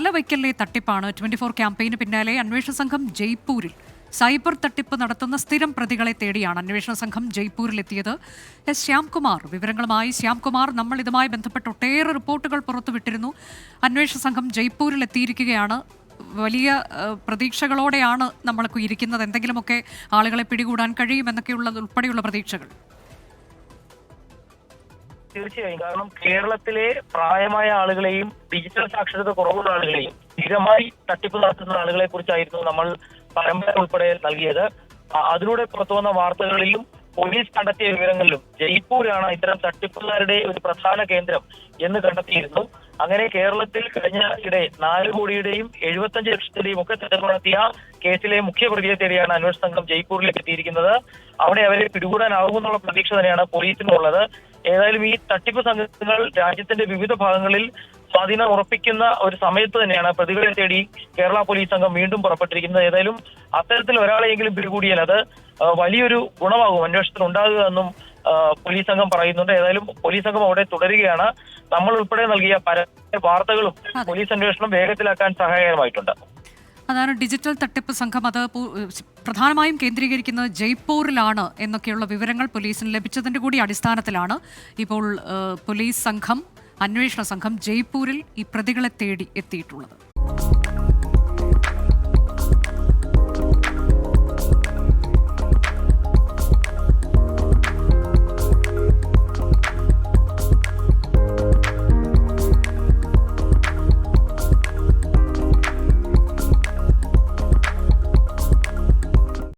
തലവയ്ക്കലിലെ തട്ടിപ്പാണ് 24 ക്യാമ്പയിന് പിന്നാലെ അന്വേഷണ സംഘം ജയ്പൂരിൽ സൈബർ തട്ടിപ്പ് നടത്തുന്ന സ്ഥിരം പ്രതികളെ തേടിയാണ് അന്വേഷണ സംഘം ജയ്പൂരിലെത്തിയത്. എസ് ശ്യാംകുമാർ വിവരങ്ങളുമായി. ശ്യാംകുമാർ, നമ്മൾ ഇതുമായി ബന്ധപ്പെട്ട് ഒട്ടേറെ റിപ്പോർട്ടുകൾ പുറത്തുവിട്ടിരുന്നു. അന്വേഷണ സംഘം ജയ്പൂരിൽ എത്തിയിരിക്കുകയാണ്. വലിയ പ്രതീക്ഷകളോടെയാണ് നമ്മൾക്ക് ഇരിക്കുന്നത്. എന്തെങ്കിലുമൊക്കെ ആളുകളെ പിടികൂടാൻ കഴിയുമെന്നൊക്കെയുള്ള ഉൾപ്പെടെയുള്ള പ്രതീക്ഷകൾ. തീർച്ചയായും, കാരണം കേരളത്തിലെ പ്രായമായ ആളുകളെയും ഡിജിറ്റൽ സാക്ഷരത കുറവുള്ള ആളുകളെയും സ്ഥിരമായി തട്ടിപ്പ് നടത്തുന്ന ആളുകളെ കുറിച്ചായിരുന്നു നമ്മൾ പരമ്പര ഉൾപ്പെടെ നൽകിയത്. അതിലൂടെ പുറത്തുവന്ന വാർത്തകളിലും പോലീസ് കണ്ടെത്തിയ വിവരങ്ങളിലും ജയ്പൂരാണ് ഇത്തരം തട്ടിപ്പുകാരുടെ ഒരു പ്രധാന കേന്ദ്രം എന്ന് കണ്ടെത്തിയിരുന്നു. അങ്ങനെ കേരളത്തിൽ കഴിഞ്ഞ ഇടെ 4 കോടിയുടെയും 75 ലക്ഷത്തിന്റെയും ഒക്കെ തട്ടിപ്പ് നടത്തിയ കേസിലെ മുഖ്യപ്രതിയെ തേടിയാണ് അന്വേഷണ സംഘം ജയ്പൂരിലേക്ക് എത്തിയിരിക്കുന്നത്. അവിടെ അവരെ പിടികൂടാനാവുമെന്നുള്ള പ്രതീക്ഷ തന്നെയാണ് പോലീസിനുള്ളത്. ഏതായാലും ഈ തട്ടിപ്പ് സംഘങ്ങൾ രാജ്യത്തിന്റെ വിവിധ ഭാഗങ്ങളിൽ സ്വാധീനം ഉറപ്പിക്കുന്ന ഒരു സമയത്ത് തന്നെയാണ് പ്രതികളെ തേടി കേരള പോലീസ് സംഘം വീണ്ടും പുറപ്പെട്ടിരിക്കുന്നത്. ഏതായാലും അത്തരത്തിൽ ഒരാളെയെങ്കിലും പിടികൂടിയാൽ അത് വലിയൊരു ഗുണമാകും അന്വേഷണത്തിൽ ഉണ്ടാകുക എന്നും പോലീസ് സംഘം പറയുന്നുണ്ട്. ഏതായാലും പോലീസ് സംഘം അവിടെ തുടരുകയാണ്. നമ്മൾ ഉൾപ്പെടെ നൽകിയ വാർത്തകളും പോലീസ് അന്വേഷണം വേഗത്തിലാക്കാൻ സഹായകരമായിട്ടുണ്ട്. അതാണ് ഡിജിറ്റൽ തട്ടിപ്പ് സംഘം. അത് പ്രധാനമായും കേന്ദ്രീകരിക്കുന്നത് ജയ്പൂരിലാണ് എന്നൊക്കെയുള്ള വിവരങ്ങൾ പോലീസിന് ലഭിച്ചതിന്റെ കൂടി അടിസ്ഥാനത്തിലാണ് ഇപ്പോൾ പോലീസ് സംഘം, അന്വേഷണ സംഘം ജയ്പൂരിൽ ഈ പ്രതികളെ തേടി എത്തിയിട്ടുള്ളത്.